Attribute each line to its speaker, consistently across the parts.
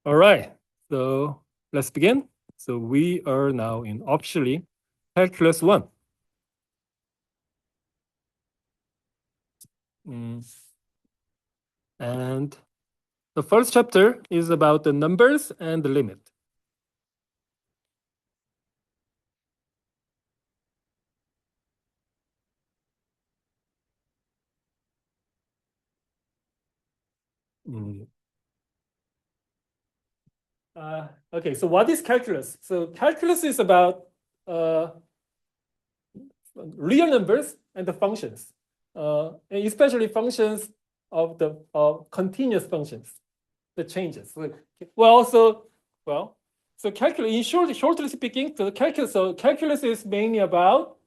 Speaker 1: All right, so let's begin. So we are now in officially calculus 1. And the first chapter is about the numbers and the limit. Okay, so what is calculus? So calculus is about real numbers and the functions, and especially functions of the continuous functions, the changes. So calculus, in shortly speaking, calculus is mainly about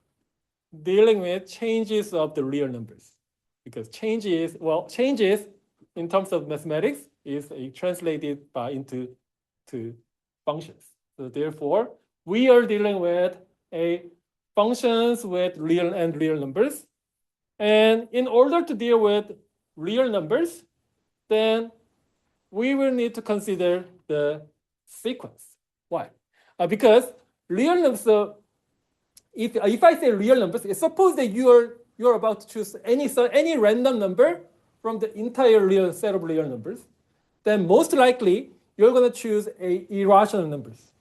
Speaker 1: dealing with changes of the real numbers, because changes in terms of mathematics is translated into functions. So therefore, we are dealing with functions with real numbers. And in order to deal with real numbers, then we will need to consider the sequence. Why? Because real numbers, if I say real numbers, suppose that you're about to choose any random number from the entire set of real numbers, then most likely you're going to choose irrational numbers.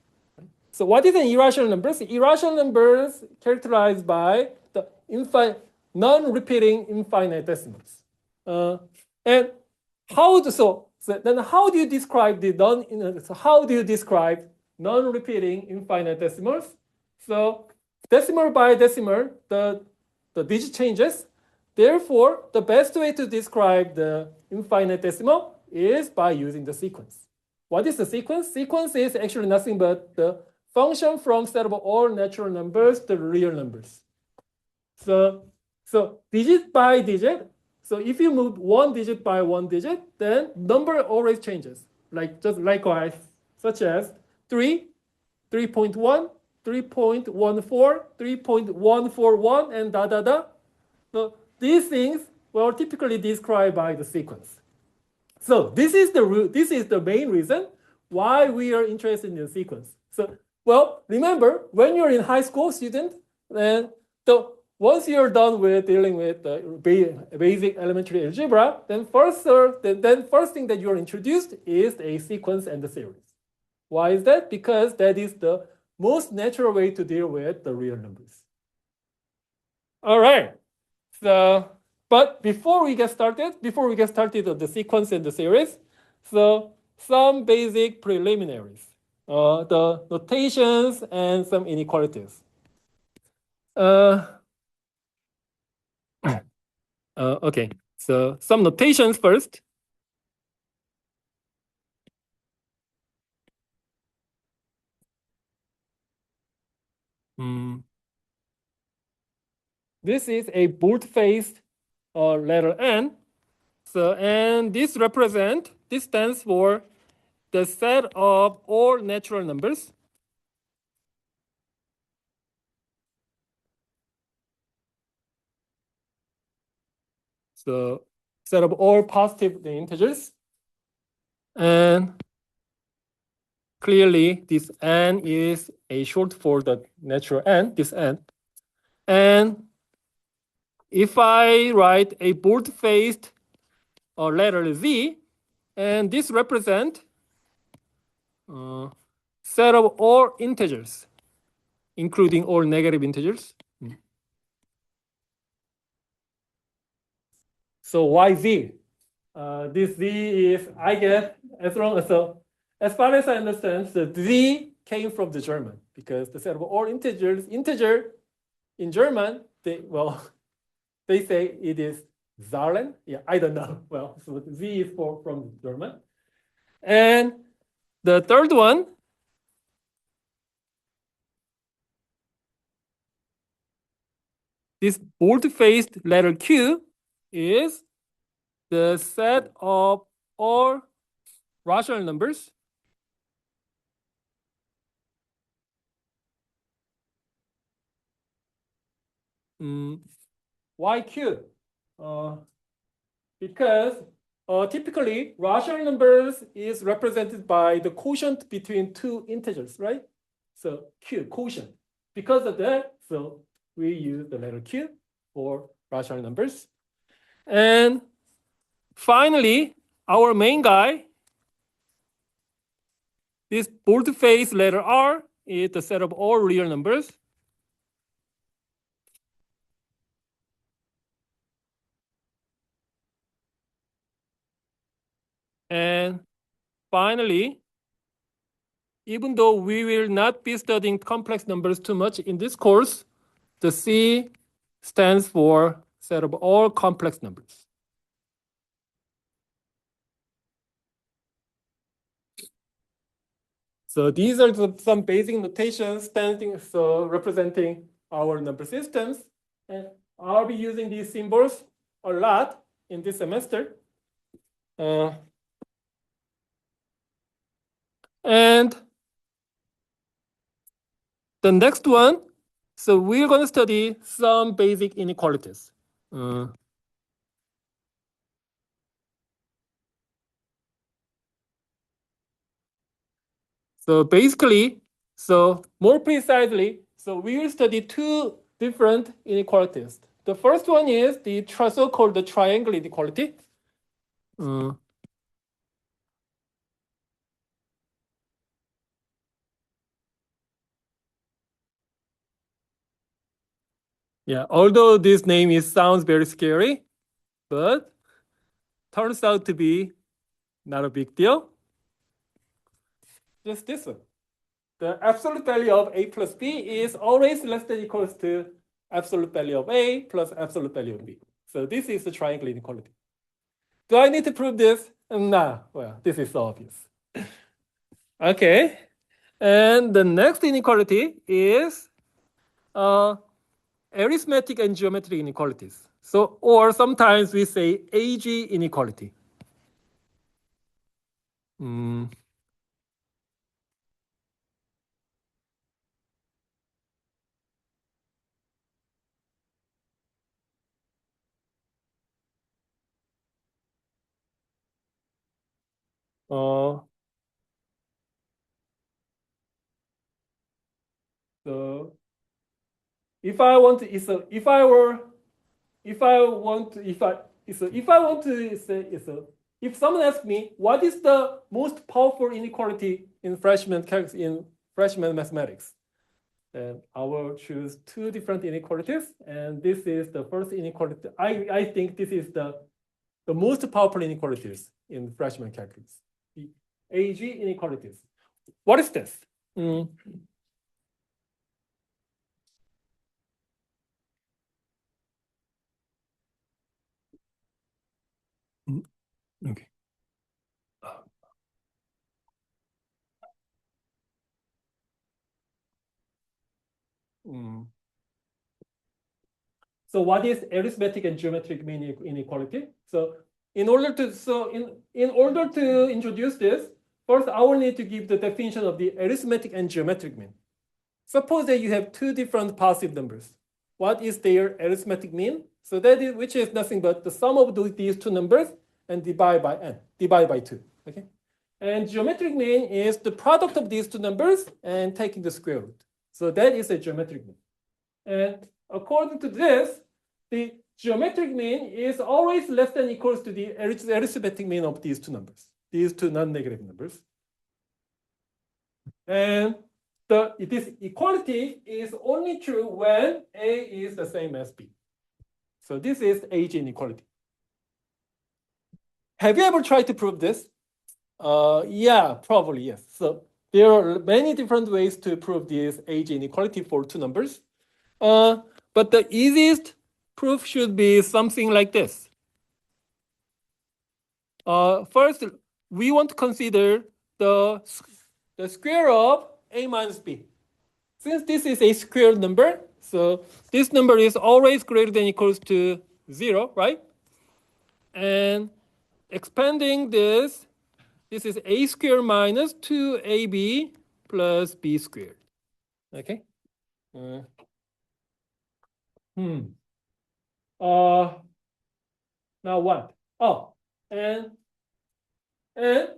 Speaker 1: So what is an irrational numbers? Irrational numbers characterized by the non-repeating infinite decimals. And how do you describe non-repeating infinite decimals? So decimal by decimal, the digit changes. Therefore, the best way to describe the infinite decimal is by using the sequence. What is the sequence? Sequence is actually nothing but the function from set of all natural numbers to real numbers. So digit by digit. So if you move one digit by one digit, then number always changes. Just likewise, such as 3, 3.1, 3.14, 3.141, and da da da. So these things were typically described by the sequence. So this is the main reason why we are interested in the sequence. So remember, when you're in high school student, then once you're done with dealing with basic elementary algebra, then first thing that you're introduced is a sequence and the series. Why is that? Because that is the most natural way to deal with the real numbers. All right. So, but before we get started on the sequence and the series, so some basic preliminaries, the notations and some inequalities. Okay, so some notations first. This is a bold-faced letter N. So, and this stands for the set of all natural numbers. So set of all positive integers. And clearly this N is a short for the natural N, this N. And if I write a bold-faced letter Z, and this represent set of all integers, including all negative integers. So why Z? This Z is, I guess, as far as I understand, the Z came from the German, because the set of all integer in German, they say it is Zahlen. Yeah, I don't know. Well, so Z is from German. And the third one, this bold-faced letter Q is the set of all rational numbers why Q? Because typically rational numbers is represented by the quotient between two integers, right? So Q, quotient. Because of that, so we use the letter Q for rational numbers. And finally, our main guy, this boldface letter R, is the set of all real numbers. And finally, even though we will not be studying complex numbers too much in this course, the C stands for set of all complex numbers. So these are some basic notations representing our number systems. And I'll be using these symbols a lot in this semester. And the next one, so we're going to study some basic inequalities. So basically, so more precisely, so we will study two different inequalities. The first one is the so-called the triangle inequality. Yeah, although this name sounds very scary, but turns out to be not a big deal. Just this one. The absolute value of A plus B is always less than or equals to absolute value of A plus absolute value of B. So this is the triangle inequality. Do I need to prove this? Nah, well, this is obvious. Okay, and the next inequality is arithmetic and geometric inequalities. So, or sometimes we say AG inequality. So if I want to, if someone asks me what is the most powerful inequality in freshman mathematics, then I will choose two different inequalities, and this is the first inequality. I think this is the most powerful inequalities in freshman calculus, the AG inequalities. What is this? Okay. So what is arithmetic and geometric mean inequality? So in order to introduce this, first I will need to give the definition of the arithmetic and geometric mean. Suppose that you have two different positive numbers. What is their arithmetic mean? So that is, which is nothing but the sum of these two numbers and divide by n, divide by 2. Okay. And geometric mean is the product of these two numbers and taking the square root. So that is a geometric mean. And according to this, the geometric mean is always less than or equals to the arithmetic mean of these two numbers, these two non-negative numbers. And this equality is only true when A is the same as B. So this is AG inequality. Have you ever tried to prove this? Yeah, probably yes. So there are many different ways to prove this AG inequality for two numbers. But the easiest proof should be something like this. First, we want to consider the square of A minus B. Since this is a square number, so this number is always greater than or equals to 0, right? And expanding this is A squared minus 2AB plus B squared. Okay? Now what? Oh, and And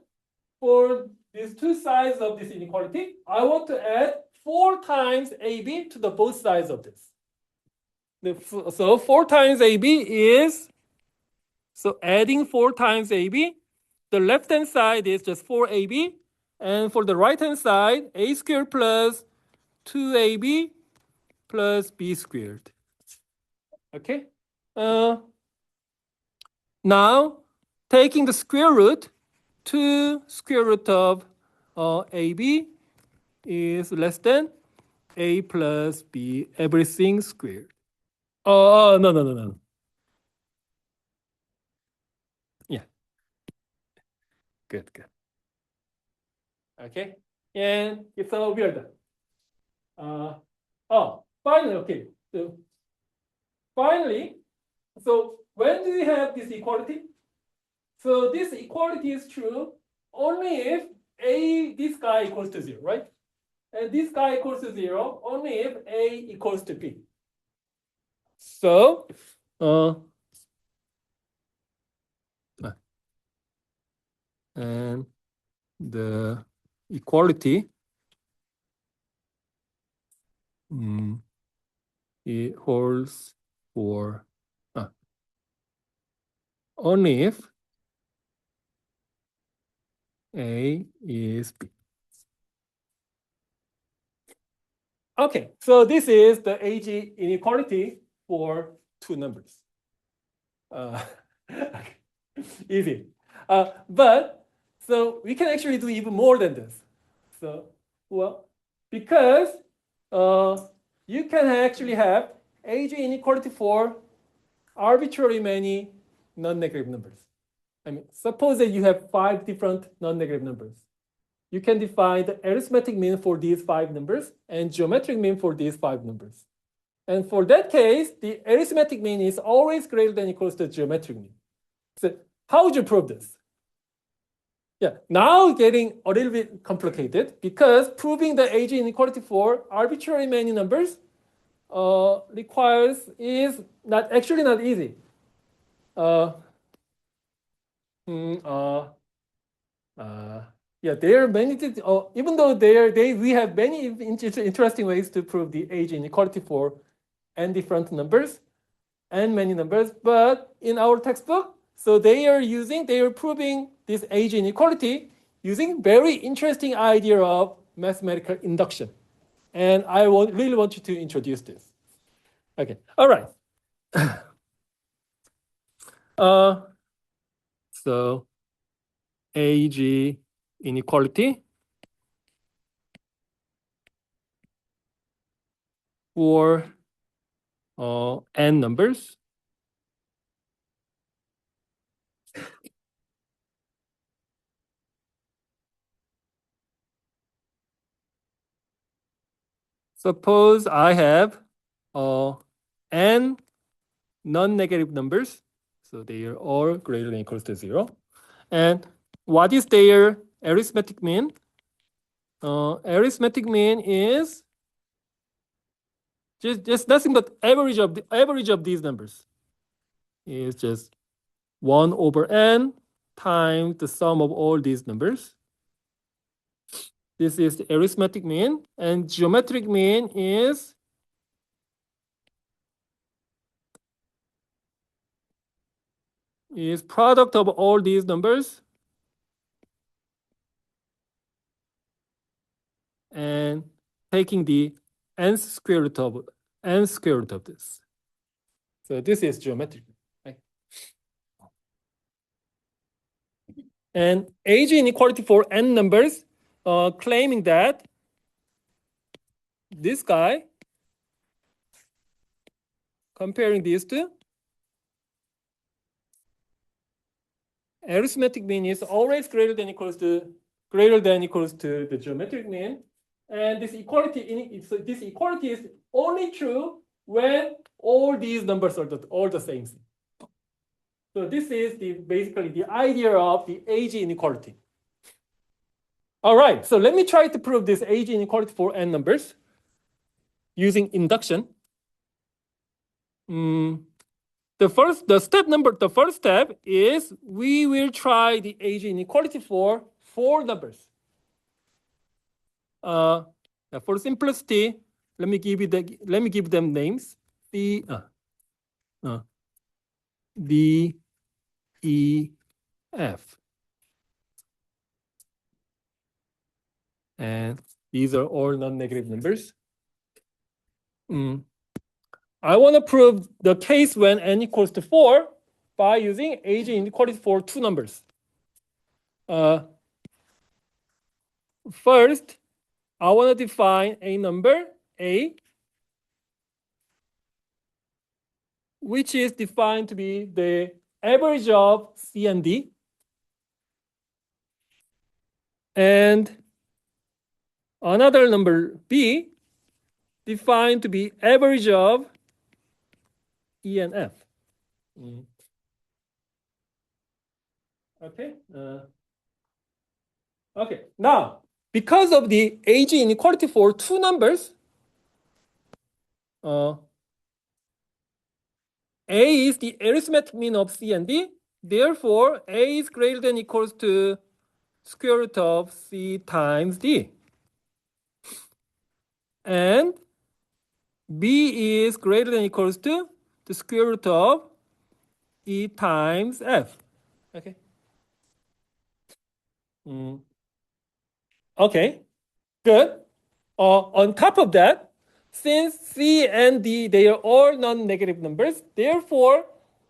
Speaker 1: for these two sides of this inequality, I want to add 4 times AB to the both sides of this. So 4 times AB is, so adding 4 times AB, the left-hand side is just 4AB, and for the right-hand side, A squared plus 2AB plus B squared. Okay? Now, taking the square root, 2 square root of AB is less than A plus B, everything squared. Oh, no. Yeah. Good. Okay. And it's so weird. Finally, okay. So finally, so when do we have this equality? So this equality is true only if this guy equals to 0, right? And this guy equals to 0 only if A equals to B. So, and the equality it holds for only if A is B. Okay, so this is the AG inequality for two numbers. Easy. But so we can actually do even more than this. So, well, because you can actually have AG inequality for arbitrarily many non-negative numbers. I mean, suppose that you have 5 different non-negative numbers. You can define the arithmetic mean for these 5 numbers and geometric mean for these 5 numbers. And for that case, the arithmetic mean is always greater than or equals to geometric mean. So how would you prove this? Yeah, now getting a little bit complicated because proving the AG inequality for arbitrary many numbers is not easy. Yeah, there are many things. Even though we have many interesting ways to prove the AG inequality for n different numbers and many numbers, but in our textbook, so they are proving this AG inequality using very interesting idea of mathematical induction, and I really want you to introduce this. Okay, all right. So AG inequality for n numbers. Suppose I have n non-negative numbers, so they are all greater than or equals to 0. And what is their arithmetic mean? Arithmetic mean is just nothing but average of these numbers. Is just 1 over n times the sum of all these numbers. This is the arithmetic mean, and geometric mean is product of all these numbers and taking the n square root of this. So this is geometric. Right? And AG inequality for n numbers, claiming that this guy, comparing these two, arithmetic mean is always greater than or equals to the geometric mean, and this equality is only true when all these numbers are all the same thing. So this is basically the idea of the AG inequality. All right, so let me try to prove this AG inequality for n numbers using induction. the first step is we will try the age inequality for 4 numbers. For simplicity, let me give them names. D, E, F. And these are all non-negative numbers. I want to prove the case when n equals to 4 by using age inequality for 2 numbers. First, I want to define a number, A, which is defined to be the average of C and D. And another number, B, defined to be average of E and F. Okay. Okay. Now, because of the age inequality for 2 numbers, A is the arithmetic mean of C and D. Therefore, A is greater than or equals to square root of C times D. And B is greater than or equals to the square root of E times F. Okay. Okay, good. On top of that, since C and D, they are all non-negative numbers, therefore,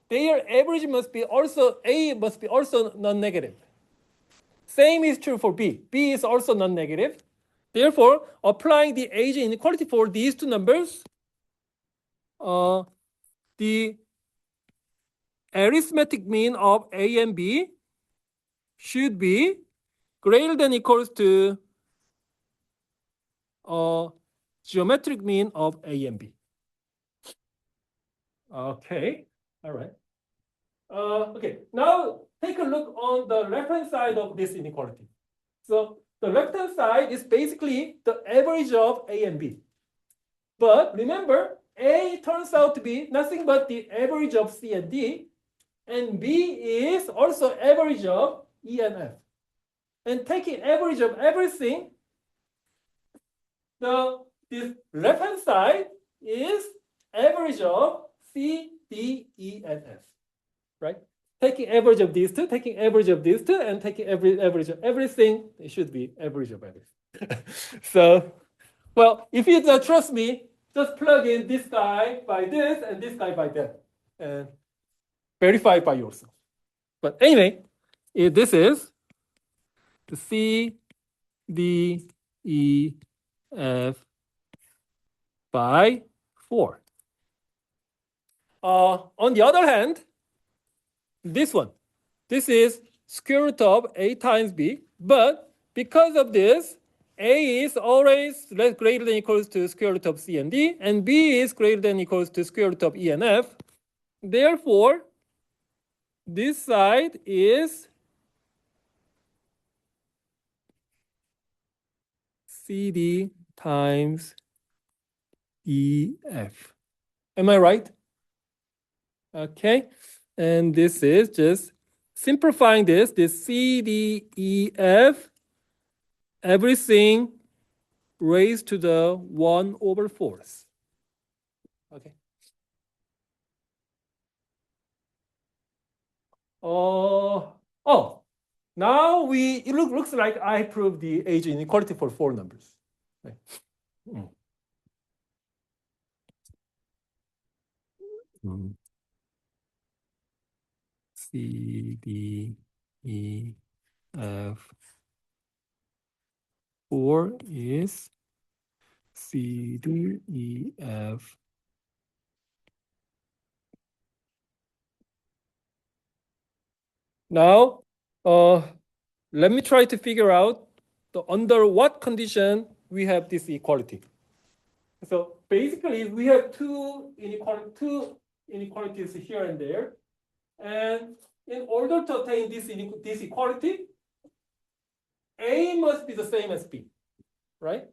Speaker 1: their average must be also, A must be also non-negative. Same is true for B. B is also non-negative. Therefore, applying the age inequality for these 2 numbers, the arithmetic mean of A and B should be greater than or equals to geometric mean of A and B. Okay, all right. Okay, now take a look on the left-hand side of this inequality. So the left-hand side is basically the average of A and B. But remember, A turns out to be nothing but the average of C and D, and B is also average of E and F. And taking average of everything, this left-hand side is average of C, D, E, and F, right? Taking average of these 2, taking average of these 2, and taking average of everything, it should be average of everything. So, well, if you don't trust me, just plug in this guy by this and this guy by that, and verify it by yourself. But anyway, this is the C, D, E, F by 4. On the other hand, this is square root of A times B, but because of this, A is always greater than or equals to square root of C and D, and B is greater than or equals to square root of E and F. Therefore, this side is CD times EF. Am I right? Okay, and this is just simplifying this CDEF, everything raised to the 1/4. Okay. Now it looks like I proved the age inequality for 4 numbers. Right. C, D, E, F. 4 is C, D, E, F. Now, let me try to figure out under what condition we have this equality. So basically, we have two inequalities here and there. And in order to attain this equality, A must be the same as B, right?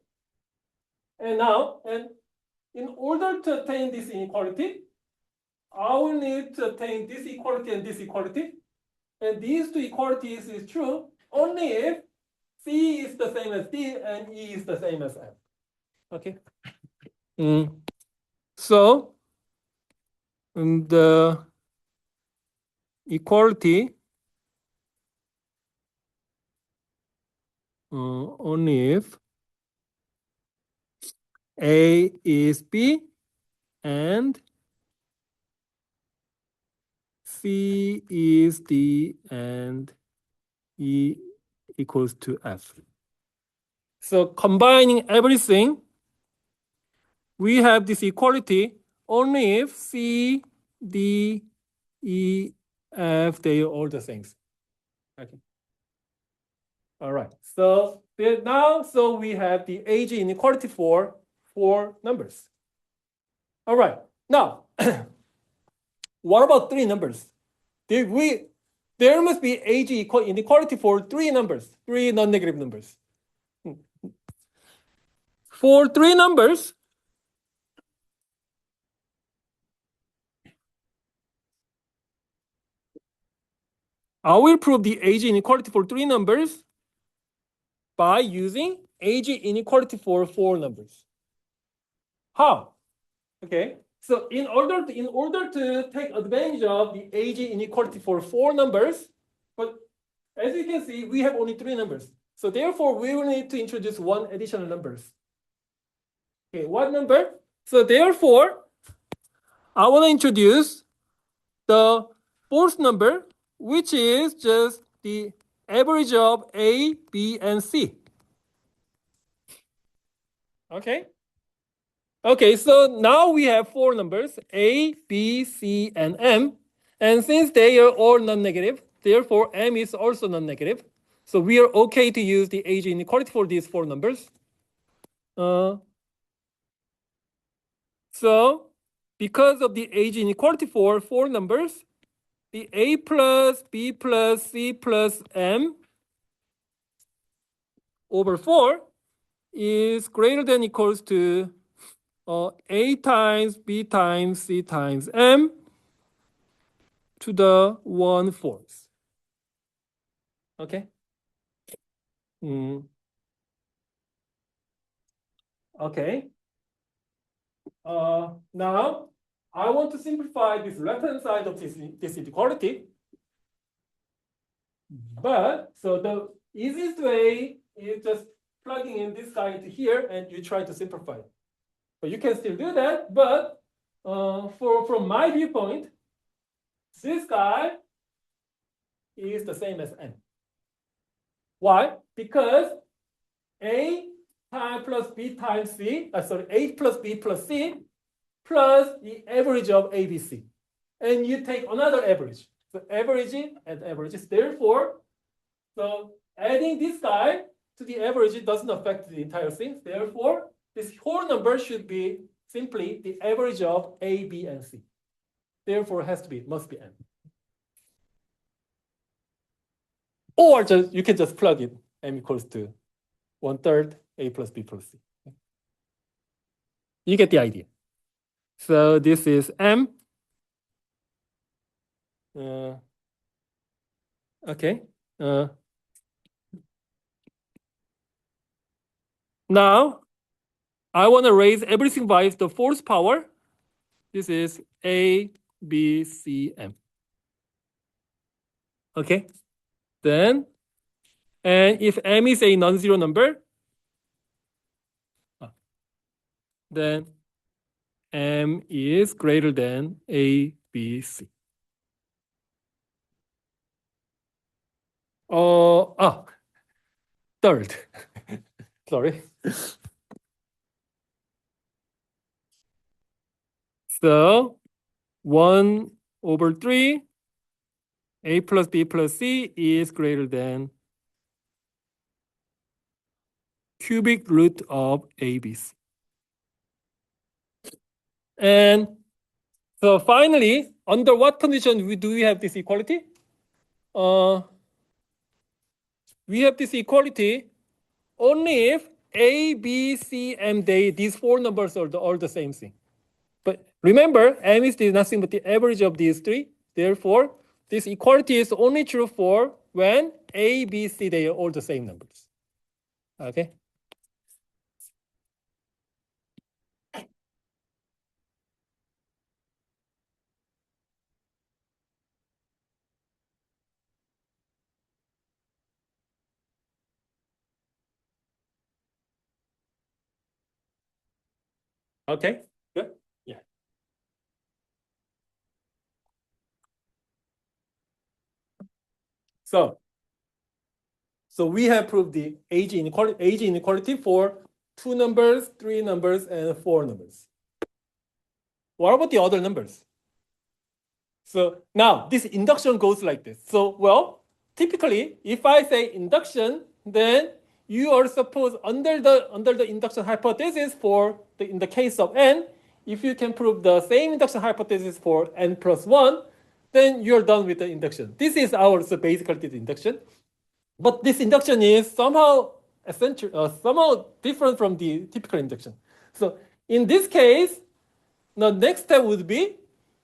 Speaker 1: And in order to attain this inequality, I will need to obtain this equality and this equality. And these two equalities is true only if C is the same as D and E is the same as F. Okay. So the equality only if A is B and C is D and E equals to F. So combining everything, we have this equality only if C, D, E, F, they are all the things. Okay. All right. So now, we have the AG inequality for 4 numbers. All right. Now, what about 3 numbers? There must be AG inequality for 3 numbers, 3 non-negative numbers. For 3 numbers, I will prove the AG inequality for 3 numbers by using AG inequality for 4 numbers. How? Okay. So in order to take advantage of the AG inequality for 4 numbers, but as you can see, we have only 3 numbers. So therefore, we will need to introduce 1 additional numbers. Okay, what number? So therefore, I want to introduce the 4th number, which is just the average of A, B, and C. Okay. Okay, so now we have 4 numbers, A, B, C, and M. And since they are all non-negative, therefore M is also non-negative. So we are okay to use the AG inequality for these 4 numbers. So because of the AG inequality for 4 numbers, the A plus B plus C plus M over 4 is greater than equals to A times B times C times M to the 1/4. Okay. Okay. Now I want to simplify this left-hand side of this inequality. But so the easiest way is just plugging in this guy into here, and you try to simplify. But you can still do that. But from my viewpoint, this guy is the same as n. Why? Because A time plus B times C, A plus B plus C plus the average of ABC. And you take another average. So averaging and averages. Therefore, so adding this guy to the average, it doesn't affect the entire thing. Therefore, this whole number should be simply the average of A, B, and C. Therefore, it must be n. Or you can just plug it, m equals to 1/3 A plus B plus C. You get the idea. So this is m. Okay. Now, I want to raise everything by the 4th power. This is A, B, C, M. Okay. Then, and if M is a non-zero number, then M is greater than A, B, C. Third. Sorry. So 1/3 A plus B plus C is greater than cubic root of ABC. And so finally, under what condition do we have this equality? We have this equality only if A, B, C, and these 4 numbers are all the same thing. But remember, M is nothing but the average of these three. Therefore, this equality is only true for when A, B, C, they are all the same numbers. Okay. Okay, good. Yeah. So we have proved the age inequality for 2 numbers, 3 numbers, and 4 numbers. What about the other numbers? So now this induction goes like this. So, well, typically, if I say induction, then you are supposed under the induction hypothesis for in the case of n, if you can prove the same induction hypothesis for n plus 1, then you're done with the induction. This is our basically the induction. But this induction is somehow essential, somehow different from the typical induction. So in this case, the next step would be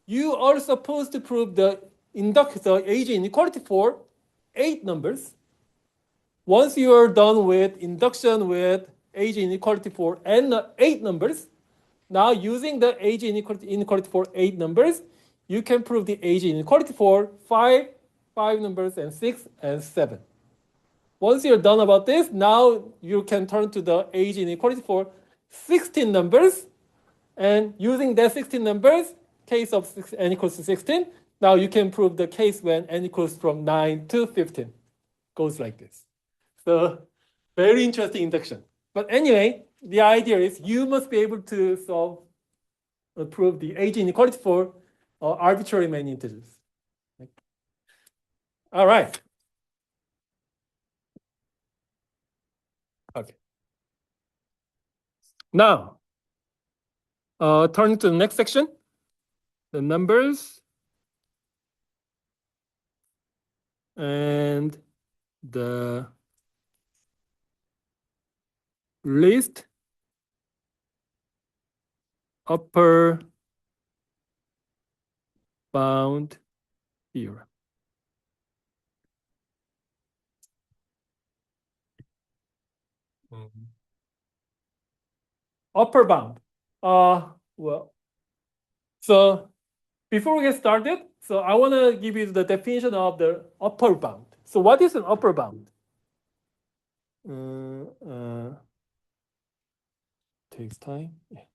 Speaker 1: you are supposed to prove the age inequality for 8 numbers. Once you are done with induction with age inequality for 8 numbers, now using the age inequality for 8 numbers, you can prove the age inequality for 5 numbers, and 6 and 7. Once you're done about this, now you can turn to the age inequality for 16 numbers. And using that 16 numbers, case of n equals to 16, now you can prove the case when n equals from 9 to 15. Goes like this. So very interesting induction. But anyway, the idea is you must be able to prove the age inequality for arbitrary many integers. All right. Okay. Now, turning to the next section, the numbers and the least upper bound theorem. Upper bound. Well, so before we get started, so I want to give you the definition of the upper bound. So what is an upper bound? Takes time. Yeah.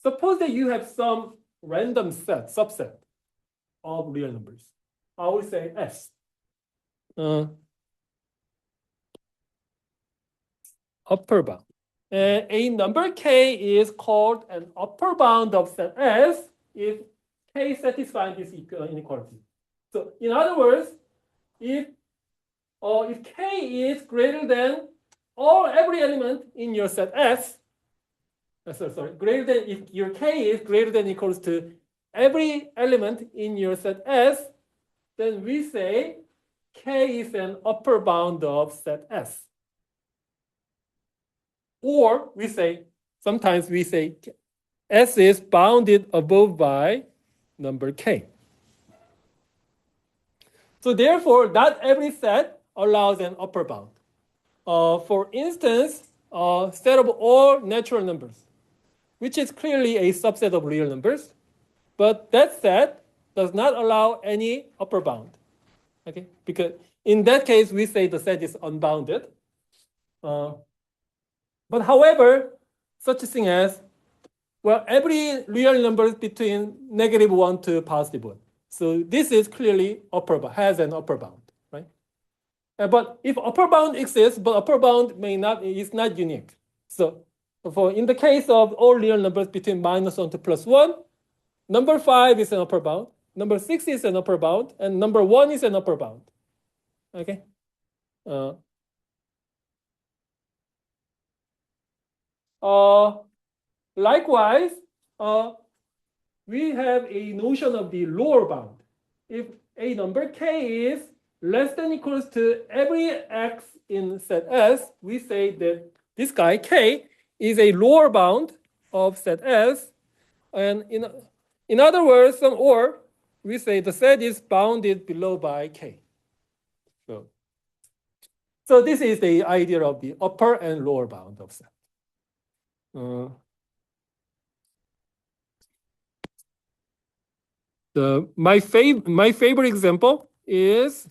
Speaker 1: Suppose that you have some random subset of real numbers. I would say S. Upper bound. And a number K is called an upper bound of set S if K satisfies this inequality. So in other words, if K is greater than every element in your set S, greater than if your K is greater than or equals to every element in your set S, then we say K is an upper bound of set S. Or sometimes we say S is bounded above by number K. So therefore, not every set allows an upper bound. For instance, set of all natural numbers, which is clearly a subset of real numbers, but that set does not allow any upper bound. Okay, because in that case, we say the set is unbounded. But however, such a thing as, well, every real number between -1 to +1. So this is clearly has an upper bound, right? But if upper bound exists, but upper bound is not unique. So in the case of all real numbers between -1 to +1, number 5 is an upper bound, number 6 is an upper bound, and number 1 is an upper bound. Okay. Likewise, we have a notion of the lower bound. If a number K is less than equals to every x in set S, we say that this guy K is a lower bound of set S. And in other words, or we say the set is bounded below by K. So this is the idea of the upper and lower bound of set. My favorite example is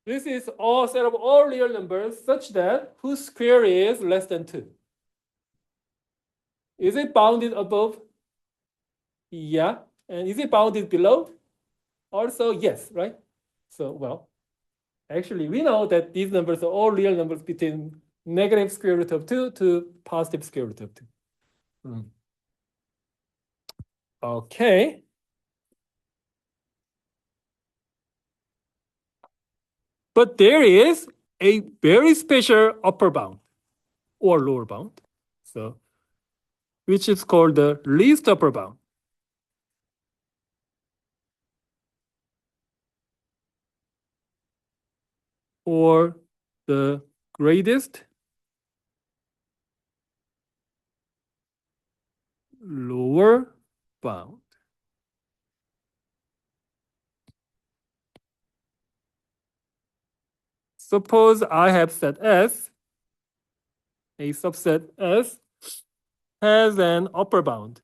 Speaker 1: this is all set of all real numbers such that whose square is less than 2. Is it bounded above? Yeah. And is it bounded below? Also, yes, right? So, well, actually, we know that these numbers are all real numbers between negative square root of 2 to positive square root of 2. Okay. But there is a very special upper bound or lower bound, so which is called the least upper bound. Or the greatest lower bound. Suppose I have set S, a subset S has an upper bound.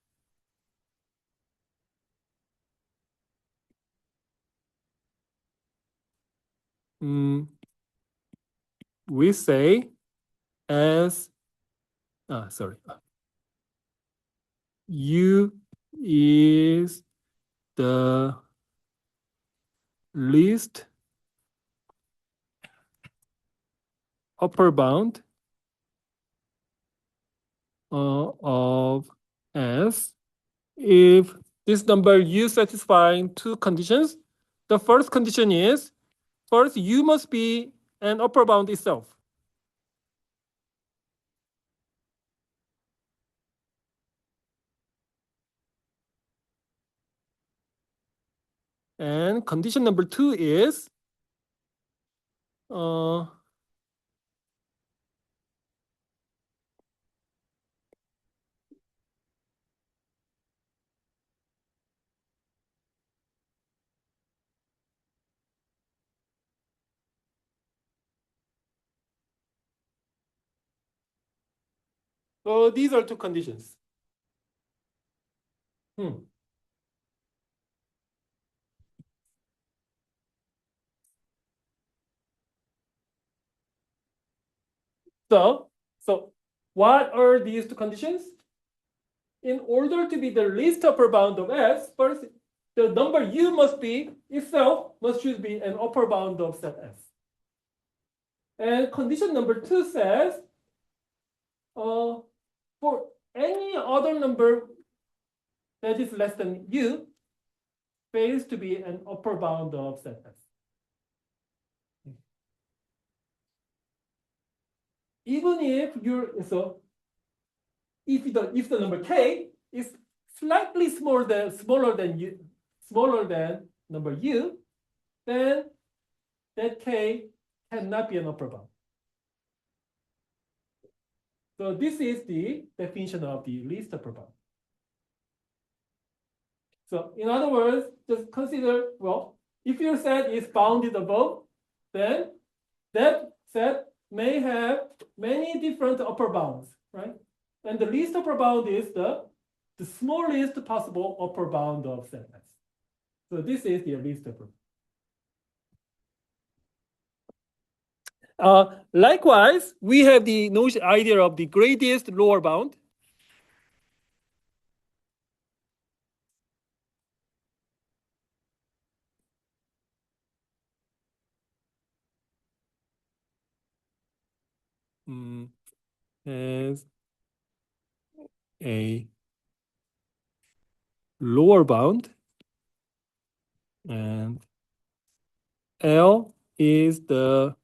Speaker 1: We say as, U is the least upper bound of S if this number U satisfying two conditions. The first condition is, first, U must be an upper bound itself. And condition number 2 is so these are two conditions. So what are these two conditions? In order to be the least upper bound of S, first, the number U must be itself should be an upper bound of set S. And condition number 2 says, for any other number that is less than U, fails to be an upper bound of set S. Even if if the number K is slightly smaller than number U, then that K cannot be an upper bound. So this is the definition of the least upper bound. So in other words, just consider, well, if your set is bounded above, then that set may have many different upper bounds, right? And the least upper bound is the smallest possible upper bound of set S. So this is the least upper bound. Likewise, we have the notion idea of the greatest lower bound. As a lower bound, and L is the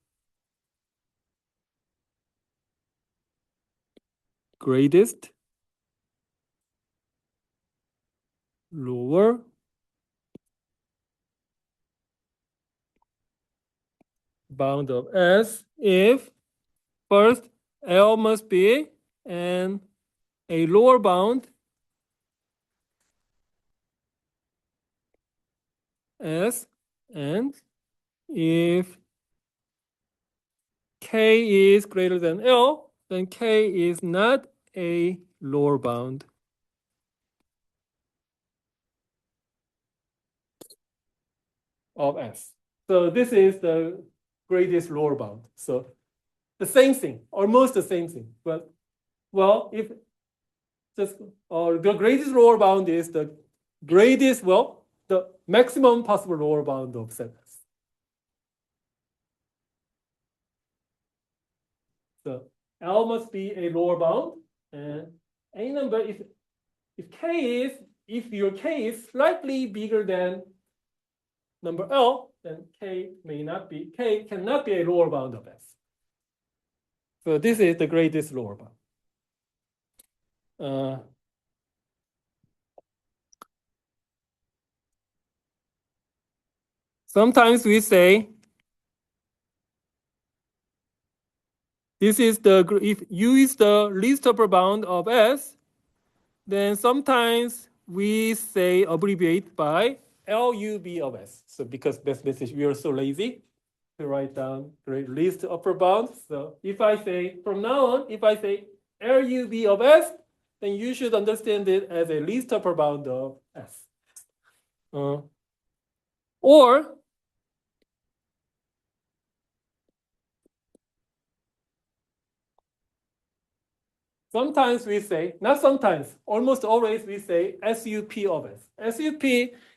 Speaker 1: greatest lower bound of S if first L must be and a lower bound S, and if K is greater than L, then K is not a lower bound. Of S. So this is the greatest lower bound. So the same thing, almost the same thing. But well, if just the greatest lower bound is the greatest, well, the maximum possible lower bound of set S. So L must be a lower bound, and any number if your K is slightly bigger than number L, then K cannot be a lower bound of S. So this is the greatest lower bound. Sometimes we say this is if U is the least upper bound of S, then sometimes we say abbreviate by LUB of S. So because best message, we are so lazy to write down the least upper bound. So if I say, from now on, if I say LUB of S, then you should understand it as a least upper bound of S. Or sometimes we say, not sometimes, almost always we say SUP of S. SUP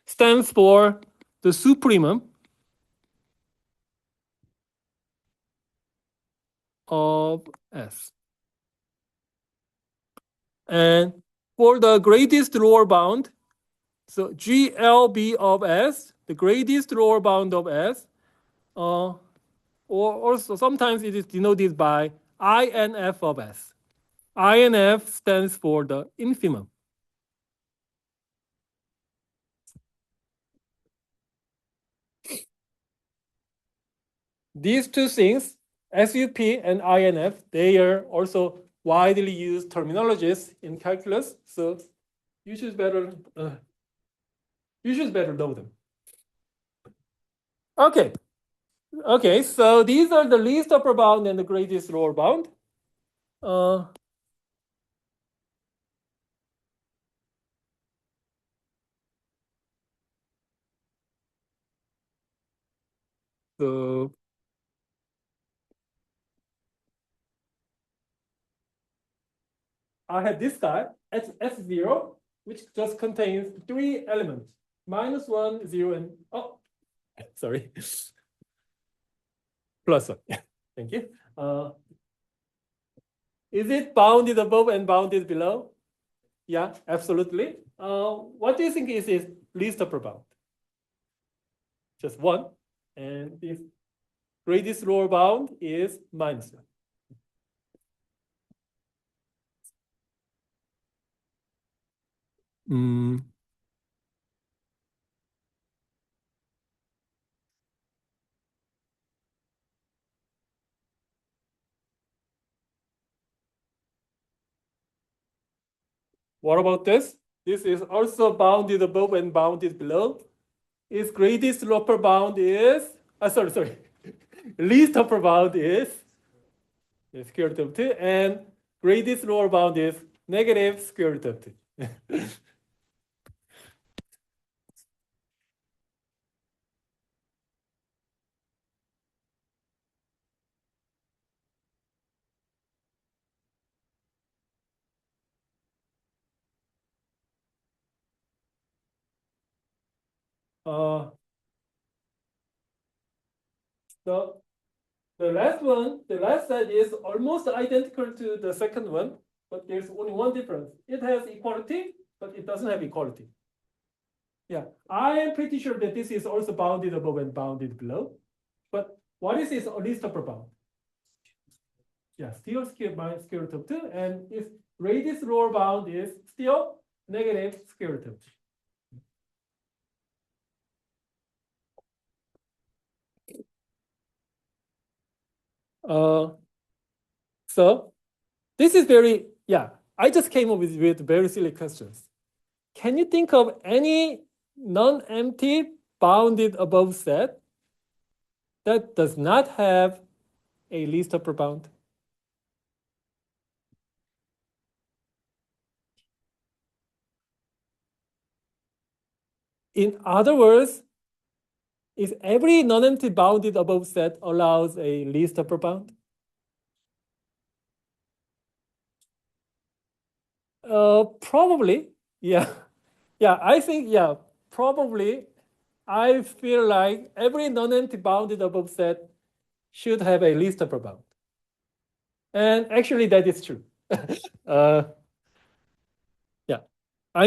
Speaker 1: stands for the supremum of S. And for the greatest lower bound, so GLB of S, the greatest lower bound of S, or also sometimes it is denoted by INF of S. INF stands for the infimum. These two things, SUP and INF, they are also widely used terminologies in calculus. So you should better know them. Okay, so these are the least upper bound and the greatest lower bound. So I have this guy, S0, which just contains 3 elements, -1, 0, and, oh, sorry, +1. Thank you. Is it bounded above and bounded below? Yeah, absolutely. What do you think is its least upper bound? Just 1. And the greatest lower bound is -1. What about this? This is also bounded above and bounded below. Its greatest upper bound is, sorry. Least upper bound is the square root of 2, and greatest lower bound is negative square root of 2. So the last set is almost identical to the second one, but there's only one difference. It has equality, but it doesn't have equality. Yeah, I am pretty sure that this is also bounded above and bounded below. But what is its least upper bound? still minus square root of 2, and its radius lower bound is still negative square root of 2. So this is very, I just came up with very silly questions. Can you think of any non-empty bounded above set that does not have a least upper bound? In other words, is every non-empty bounded above set allows a least upper bound? Probably, yeah. I think, probably. I feel like every non-empty bounded above set should have a least upper bound. And actually, that is true. I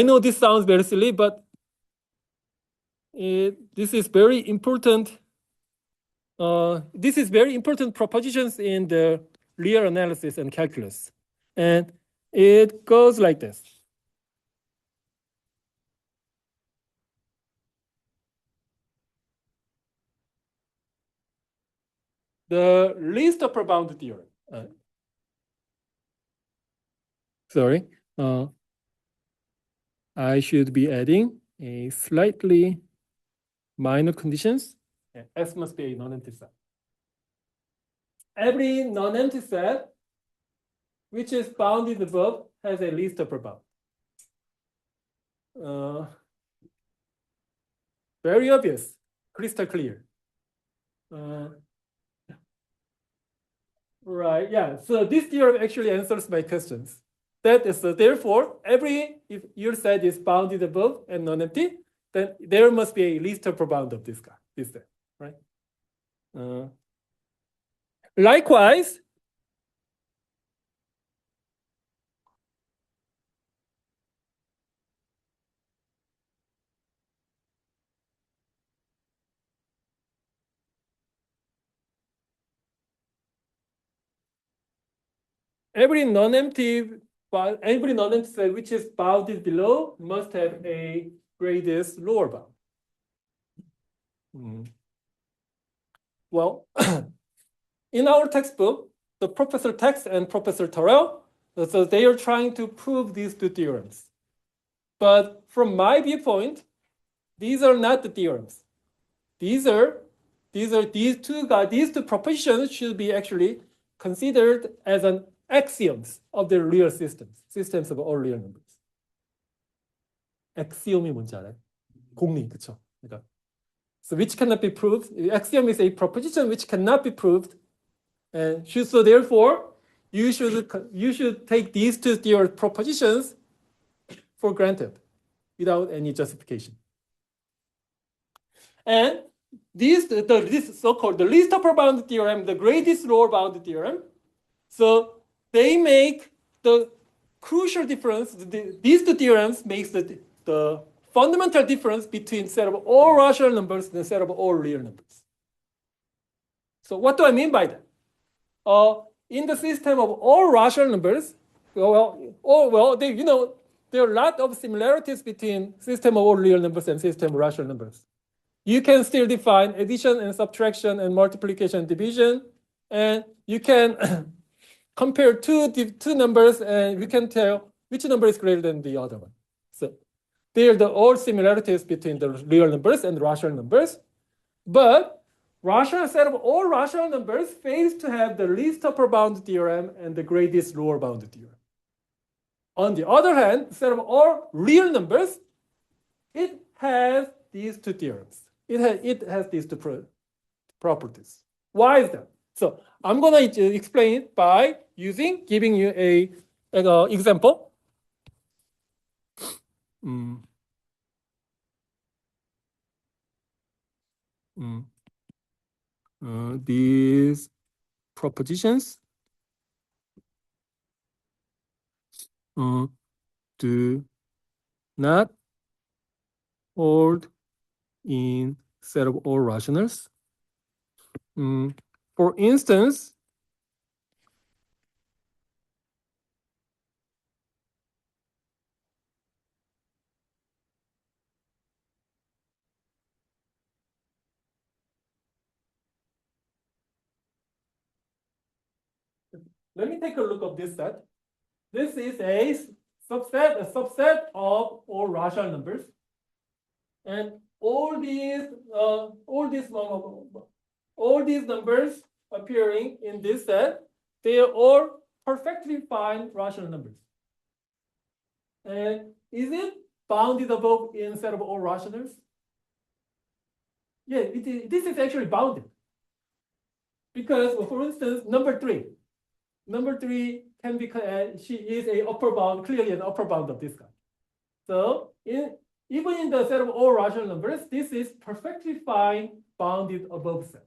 Speaker 1: know this sounds very silly, but this is very important. This is very important propositions in the real analysis and calculus. And it goes like this. The least upper bound theorem. Sorry. I should be adding a slightly minor conditions. S must be a non-empty set. Every non-empty set which is bounded above has a least upper bound. Very obvious, crystal clear. Right, so this theorem actually answers my questions. That is, therefore, if your set is bounded above and non-empty, then there must be a least upper bound of this set, right? Likewise, every non-empty set which is bounded below must have a radius lower bound. Well, in our textbook, the Professor Tex and Professor Terrell, so they are trying to prove these two theorems. But from my viewpoint, these are not the theorems. These two propositions should be actually considered as an axioms of the real systems of all real numbers. axiom이 뭔지 알아요? 공리, 그쵸? 그러니까, so which cannot be proved. Axiom is a proposition which cannot be proved, and so therefore you should take these two theory propositions for granted without any justification. And this so-called the least upper bound theorem, the greatest lower bound theorem. So they make the crucial difference. These two theorems makes the fundamental difference between set of all rational numbers and set of all real numbers. So what do I mean by that? In the system of all rational numbers, there are a lot of similarities between system of all real numbers and system of rational numbers. You can still define addition and subtraction and multiplication and division, and you can compare two numbers, and you can tell which number is greater than the other one. So they are all similarities between the real numbers and rational numbers, but rational set of all rational numbers fails to have the least upper bound theorem and the greatest lower bound theorem. On the other hand, set of all real numbers, it has these two theorems. It has these two properties. Why is that? So I'm going to explain it by giving you an example. These propositions do not hold in set of all rationals. For instance, let me take a look at this set. This is a subset of all rational numbers. And all these numbers appearing in this set, they are all perfectly fine rational numbers. And is it bounded above in set of all rationals? Yeah, this is actually bounded. Because, well, for instance, number three can be, she is a upper bound, clearly an upper bound of this guy. So even in the set of all rational numbers, this is perfectly fine bounded above set.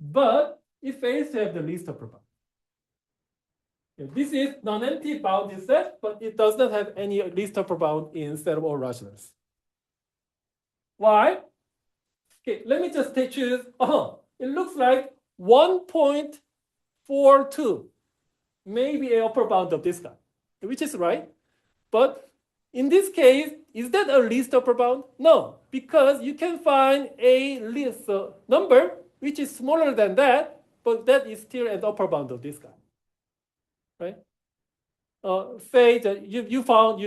Speaker 1: But it fails to have the least upper bound. This is non-empty bounded set, but it does not have any least upper bound in set of all rationals. Why? Okay, let me just choose. It looks like 1.42 may be a upper bound of this guy, which is right. But in this case, is that a least upper bound? No, because you can find a least number which is smaller than that, but that is still an upper bound of this guy, right? Say that you found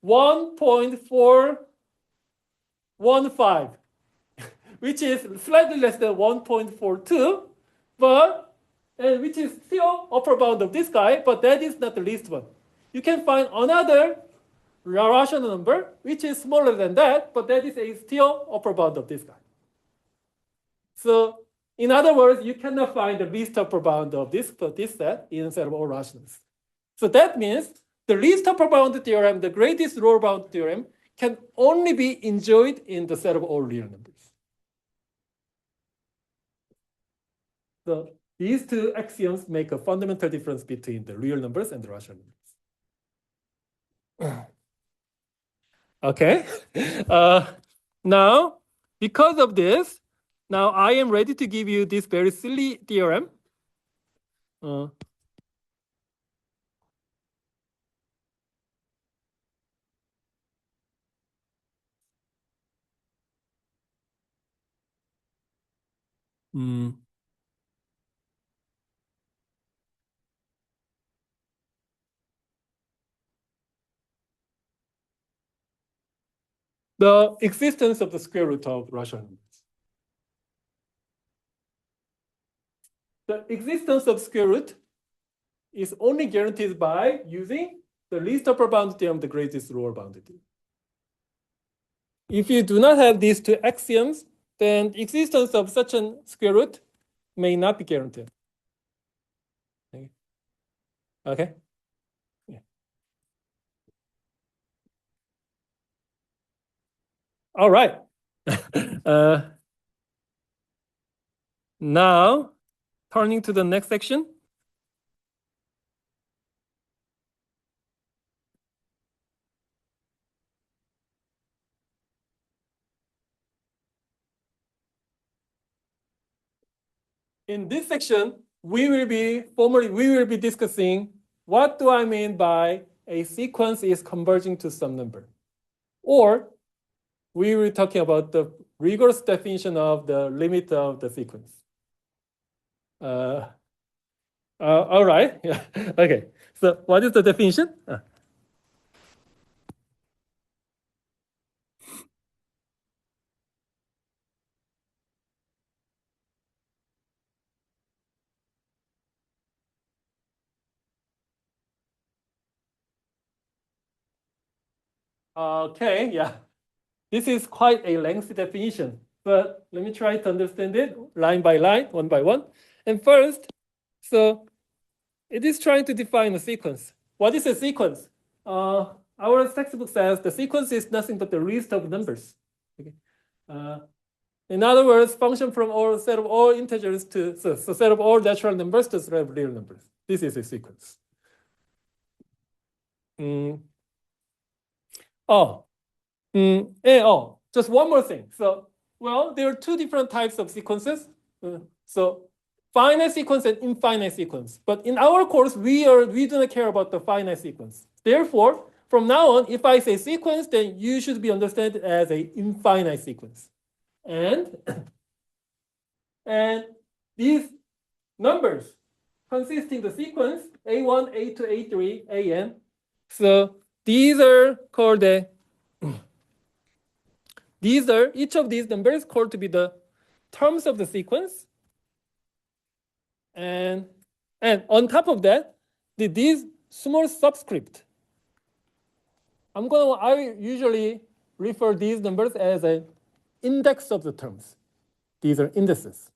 Speaker 1: 1.415, which is slightly less than 1.42, but which is still upper bound of this guy, but that is not the least one. You can find another rational number which is smaller than that, but that is a still upper bound of this guy. So in other words, you cannot find the least upper bound of this set in set of all rationals. So that means the least upper bound theorem, the greatest lower bound theorem, can only be enjoyed in the set of all real numbers. So these two axioms make a fundamental difference between the real numbers and the rational numbers. Okay. Now, because of this, now I am ready to give you this very silly theorem. The existence of the square root of rational numbers. The existence of square root is only guaranteed by using the least upper bound theorem, the greatest lower bound theorem. If you do not have these two axioms, then existence of such a square root may not be guaranteed. Okay. Yeah. All right. Now, turning to the next section. In this section, we will be discussing what do I mean by a sequence is converging to some number. Or we will be talking about the rigorous definition of the limit of the sequence. All right. Yeah. Okay. So what is the definition? Okay. Yeah. This is quite a lengthy definition, but let me try to understand it line by line, one by one. And first, so it is trying to define a sequence. What is a sequence? Our textbook says the sequence is nothing but the list of numbers. Okay. In other words, function from all set of all integers to set of all natural numbers to set of real numbers. This is a sequence. Just one more thing. So, well, there are two different types of sequences. So finite sequence and infinite sequence. But in our course, we do not care about the finite sequence. Therefore, from now on, if I say sequence, then you should be understood as an infinite sequence. And these numbers consisting the sequence A1, A2, A3, AN. So these are called the each of these numbers called to be the terms of the sequence. And on top of that, these small subscript. I usually refer these numbers as an index of the terms. These are indices.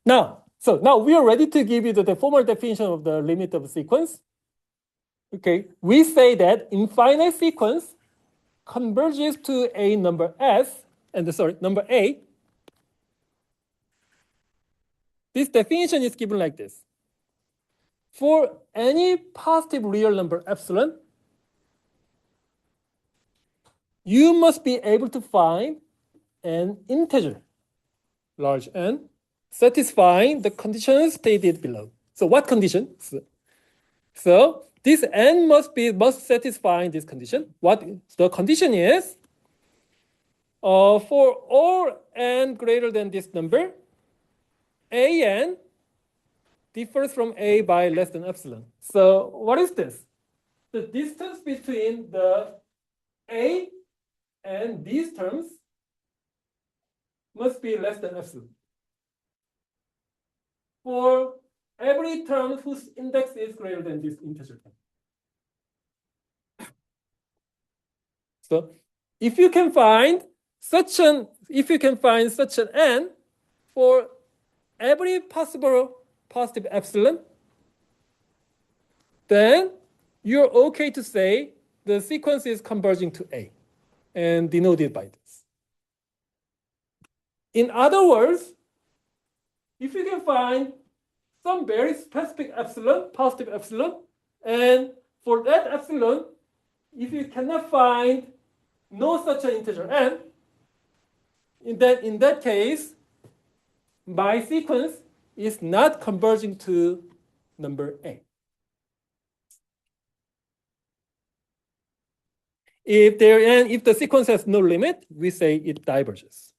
Speaker 1: Now we are ready to give you the formal definition of the limit of sequence. Okay, we say that infinite sequence converges to a number S, number A. This definition is given like this. For any positive real number epsilon, you must be able to find an integer, large N, satisfying the conditions stated below. So what condition? So this N must satisfy this condition. What the condition is, for all N greater than this number, AN differs from A by less than epsilon. So what is this? The distance between the A and these terms must be less than epsilon. For every term whose index is greater than this integer term. So if you can find such an N for every possible positive epsilon, then you're okay to say the sequence is converging to A and denoted by this. In other words, if you can find some very specific epsilon, positive epsilon, and for that epsilon, if you cannot find no such an integer N, in that case, my sequence is not converging to number A. If the sequence has no limit, we say it diverges.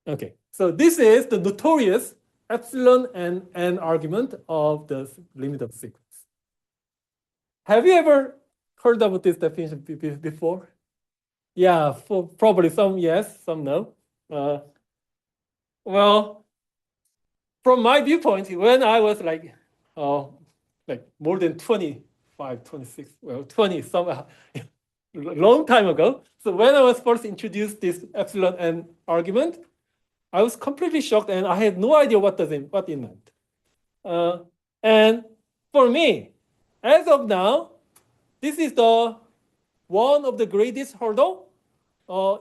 Speaker 1: Okay, so this is the notorious epsilon and N argument of the limit of sequence. Have you ever heard about this definition before? Yeah, probably some yes, some no. Well, from my viewpoint, when I was like more than 25, 26, well, 20, some long time ago. So when I was first introduced this epsilon N argument, I was completely shocked and I had no idea what it meant. And for me, as of now, this is one of the greatest hurdle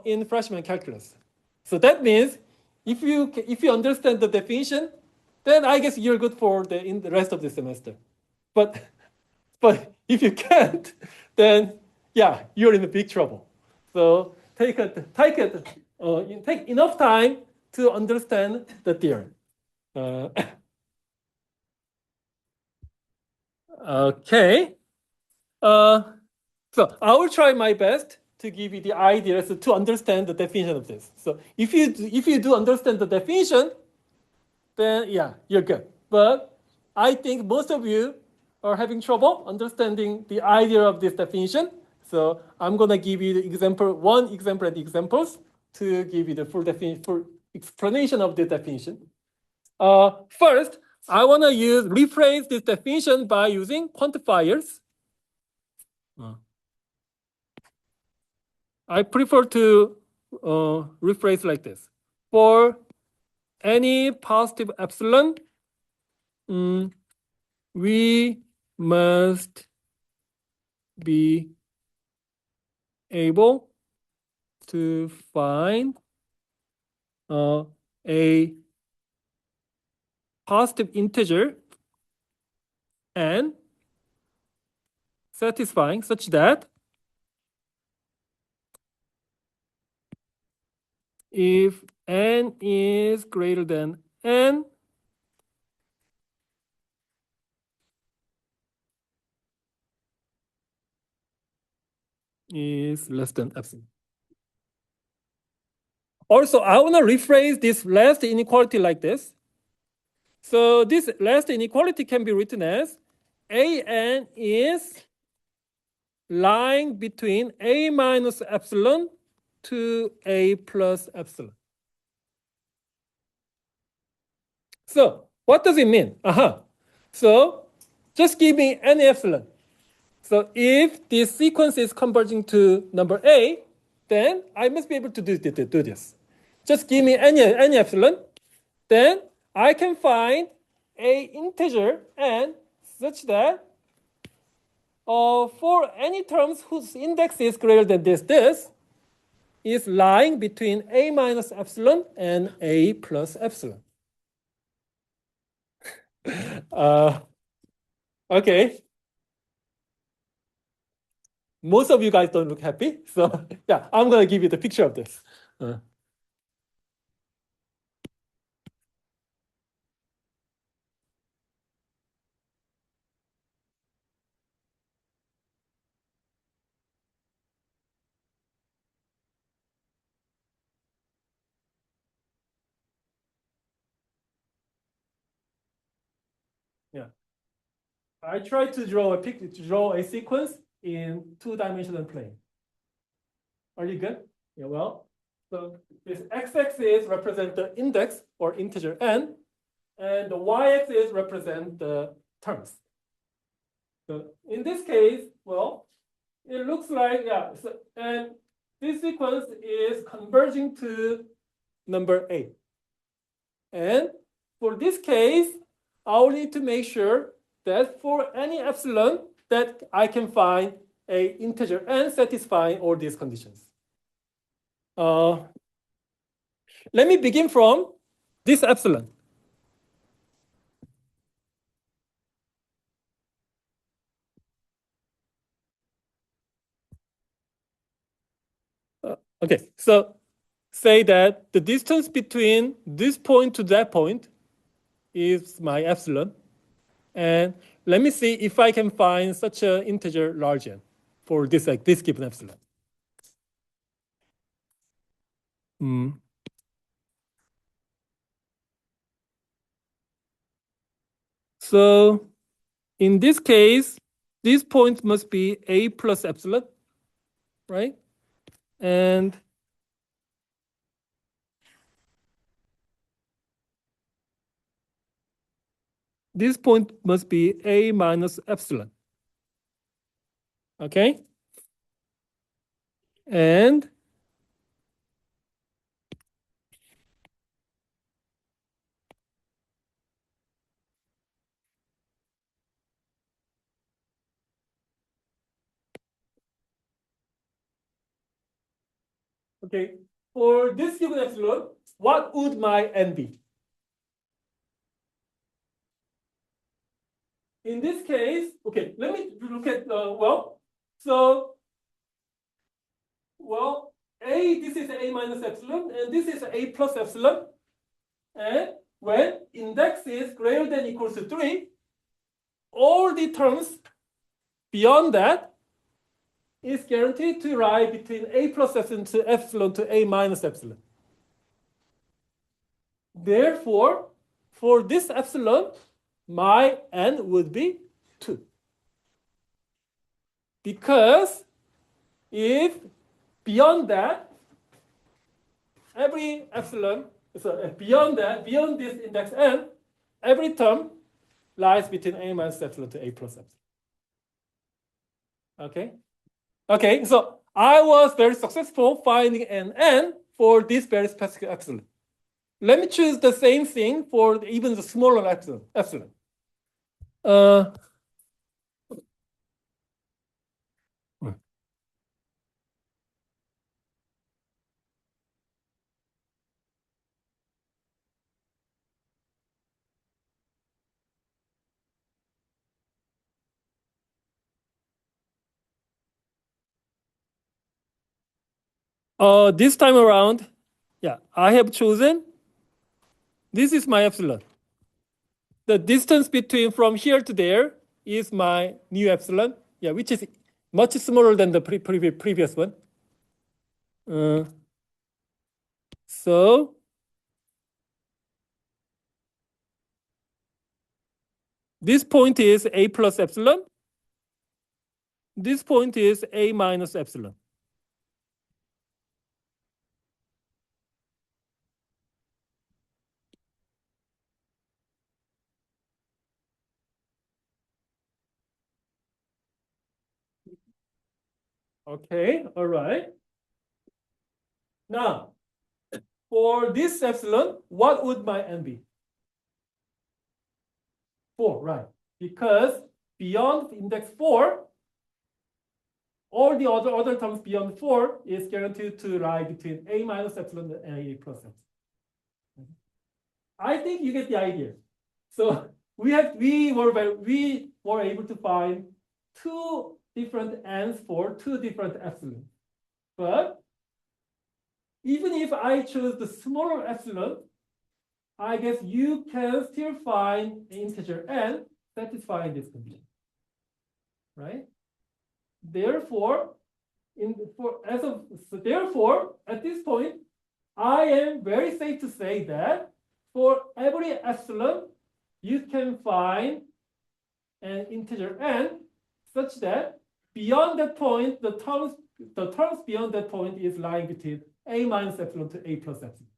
Speaker 1: in freshman calculus. So that means if you understand the definition, then I guess you're good for in the rest of the semester. But if you can't, then yeah, you're in a big trouble. So take enough time to understand the theorem. Okay. So I will try my best to give you the idea to understand the definition of this. So if you do understand the definition, then yeah, you're good. But I think most of you are having trouble understanding the idea of this definition. So I'm gonna give you the one example and examples to give you the full explanation of the definition. First, I wanna rephrase this definition by using quantifiers. I prefer to rephrase like this. For any positive epsilon, we must be able to find a positive integer N satisfying such that if N is greater than N, is less than epsilon. Also, I want to rephrase this last inequality like this. So this last inequality can be written as AN is lying between A minus epsilon to A plus epsilon. So what does it mean? So just give me any epsilon. So if this sequence is converging to number A, then I must be able to do this. Just give me any epsilon, then I can find a integer n such that for any terms whose index is greater than this is lying between A minus epsilon and A plus epsilon. Okay. Most of you guys don't look happy. So yeah, I'm going to give you the picture of this. Yeah. I tried to draw a sequence in two-dimensional plane. Are you good? Yeah, well, so this x-axis represents the index or integer n, and the y-axis represents the terms. So in this case, well, it looks like, yeah, so, and this sequence is converging to number 8. And for this case, I'll need to make sure that for any epsilon that I can find a integer n satisfying all these conditions. Let me begin from this epsilon. Okay, so say that the distance between this point to that point is my epsilon. And let me see if I can find such an integer large n for this, like this given epsilon. So in this case, this point must be A plus epsilon, right? And this point must be A minus epsilon. Okay? And okay, for this given epsilon, what would my n be? In this case, okay, let me look at, this is A minus epsilon, and this is A plus epsilon. And when index is greater than equals to 3, all the terms beyond that is guaranteed to lie between A plus epsilon to A minus epsilon. Therefore, for this epsilon, my n would be 2. Because if beyond that, every epsilon, so beyond this index n, every term lies between A minus epsilon to A plus epsilon. Okay? Okay, so I was very successful finding an n for this very specific epsilon. Let me choose the same thing for even the smaller epsilon. This time around, yeah, I have chosen, this is my epsilon. The distance between from here to there is my new epsilon, yeah, which is much smaller than the previous one. So this point is a plus epsilon. This point is a minus epsilon. Okay, all right. Now, for this epsilon, what would my n be? 4, right? Because beyond index 4, all the other terms beyond 4 is guaranteed to lie between a minus epsilon and a plus epsilon. I think you get the idea. So we were able to find two different n's for two different epsilon. But even if I choose the smaller epsilon, I guess you can still find an integer n satisfying this condition, right? Therefore, therefore, at this point, I am very safe to say that for every epsilon, you can find an integer n such that beyond that point, the terms beyond that point is lying between a minus epsilon to a plus epsilon.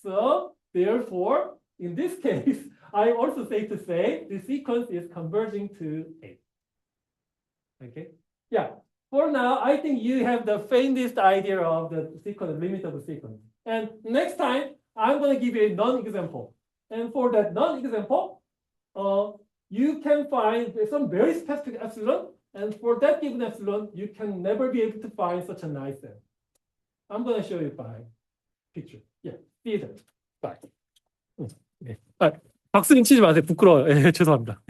Speaker 1: So therefore, in this case, I also say to say the sequence is converging to A. Okay. Yeah. For now, I think you have the faintest idea of the sequence, limit of the sequence. And next time, I'm going to give you a non-example. And for that non-example, you can find some very specific epsilon. And for that given epsilon, you can never be able to find such a nice n. I'm going to show you by picture. Yeah. See you then. Bye. 네. 박수는 치지 마세요. 부끄러워요. 죄송합니다.